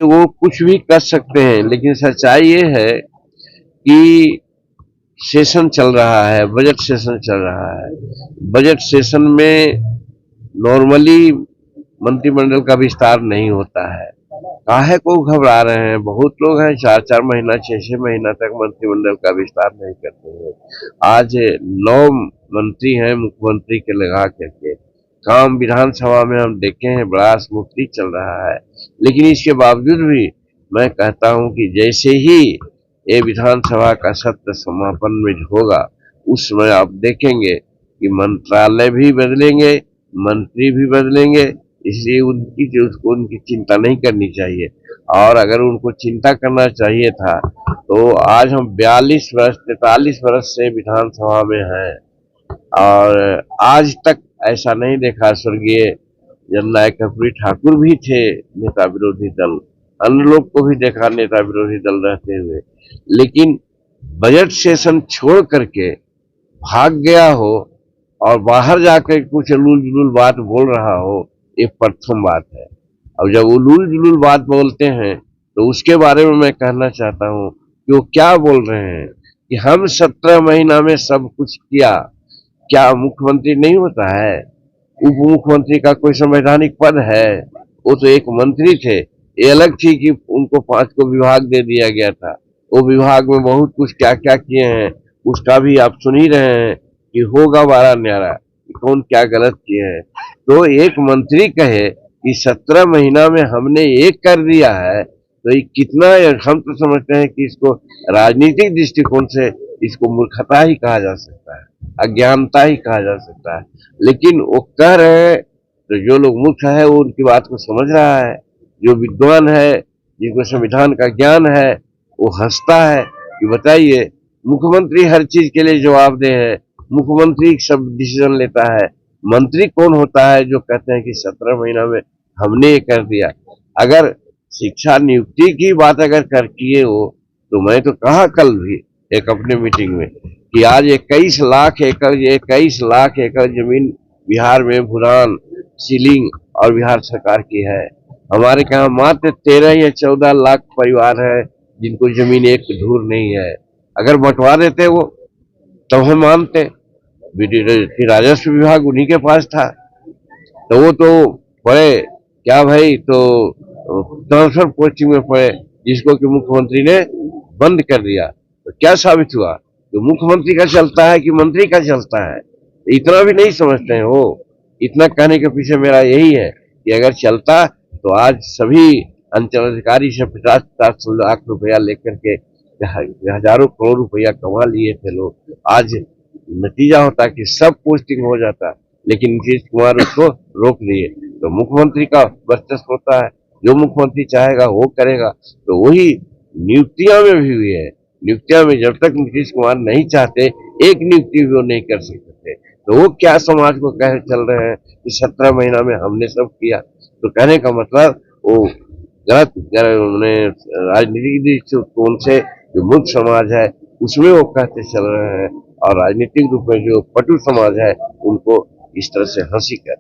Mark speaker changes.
Speaker 1: वो कुछ भी कर सकते हैं, लेकिन सच्चाई ये है कि सेशन चल रहा है, बजट सेशन चल रहा है। बजट सेशन में नॉर्मली मंत्रिमंडल का विस्तार नहीं होता है। काहे को घबरा रहे हैं? बहुत लोग हैं 4-4 महीना 6-6 महीना तक मंत्रिमंडल का विस्तार नहीं करते हैं। आज 9 मंत्री हैं मुख्यमंत्री के लगा करके। काम विधानसभा में हम देखे हैं बड़ा स्मूथली चल रहा है, लेकिन इसके बावजूद भी मैं कहता हूं कि जैसे ही ये विधानसभा का सत्र समापन में होगा, उस समय आप देखेंगे कि मंत्रालय भी बदलेंगे, मंत्री भी बदलेंगे। इसलिए उनकी चिंता नहीं करनी चाहिए। और अगर उनको चिंता करना चाहिए था तो आज हम 42 वर्ष 43 वर्ष से विधानसभा में हैं और आज तक ऐसा नहीं देखा। स्वर्गीय जननायक कर्पूरी ठाकुर भी थे नेता विरोधी दल, अन्य लोग को भी देखा नेता विरोधी दल रहते हुए, लेकिन बजट सेशन छोड़ करके भाग गया हो और बाहर जाकर कुछ उलूल जुलूल बात बोल रहा हो, ये प्रथम बात है। अब जब उलूल जुलूल बात बोलते हैं तो उसके बारे में मैं कहना चाहता हूँ कि वो क्या बोल रहे हैं कि हम 17 महीना में सब कुछ किया। क्या मुख्यमंत्री नहीं होता है? उप मुख्यमंत्री का कोई संवैधानिक पद है? वो तो एक मंत्री थे। ये अलग थी कि उनको 5 को विभाग दे दिया गया था। वो विभाग में बहुत कुछ क्या क्या किए हैं उसका भी आप सुन ही रहे हैं कि होगा बारह न्यारा, कौन क्या गलत किए हैं। तो एक मंत्री कहे कि 17 महीना में हमने एक कर दिया है, तो ये कितना, हम तो समझते हैं कि इसको राजनीतिक दृष्टिकोण से इसको मूर्खता ही कहा जा सकता है, अज्ञानता ही कहा जा सकता है। लेकिन वो कह रहे हैं तो जो लोग मूर्ख है वो उनकी बात को समझ रहा है, जो विद्वान है जिनको संविधान का ज्ञान है वो हंसता है कि बताइए, मुख्यमंत्री हर चीज के लिए जवाबदेह है, मुख्यमंत्री सब डिसीजन लेता है। मंत्री कौन होता है जो कहते हैं कि 17 महीना में हमने ये कर दिया? अगर शिक्षा नियुक्ति की बात अगर कर किए हो तो मैं तो कहा कल भी एक अपने मीटिंग में कि आज 21 लाख एकड़ जमीन बिहार में भूदान सीलिंग और बिहार सरकार की है। हमारे यहाँ मात्र 13 या 14 लाख परिवार है जिनको जमीन एक धूर नहीं है। अगर बंटवा देते वो तो हम मानते कि राजस्व विभाग उन्हीं के पास था, तो वो तो पढ़े क्या भाई, तो ट्रांसफर पोस्टिंग में पढ़े जिसको कि मुख्यमंत्री ने बंद कर दिया। तो क्या साबित हुआ? तो मुख्यमंत्री का चलता है कि मंत्री का चलता है? इतना भी नहीं समझते हैं वो। इतना कहने के पीछे मेरा यही है कि अगर चलता तो आज सभी अंचल अधिकारी से 50-50 लाख रुपया लेकर के हजारों करोड़ रुपया कमा लिए थे लोग। आज नतीजा होता कि सब पोस्टिंग हो जाता, लेकिन नीतीश कुमार उसको रोक लिए। तो मुख्यमंत्री का वर्चस्व होता है, जो मुख्यमंत्री चाहेगा वो करेगा। तो वही नियुक्तियां में भी हुई है। नियुक्तियां में जब तक नीतीश कुमार नहीं चाहते एक नियुक्ति भी वो नहीं कर सकते थे। तो वो क्या समाज को कह चल रहे हैं कि 17 महीना में हमने सब किया? तो कहने का मतलब वो गलत राजनीतिक दृष्टिकोण से जो मूर्ख समाज है उसमें वो कहते चल रहे हैं, और राजनीतिक रूप में जो पटु समाज है उनको इस तरह से हंसी कर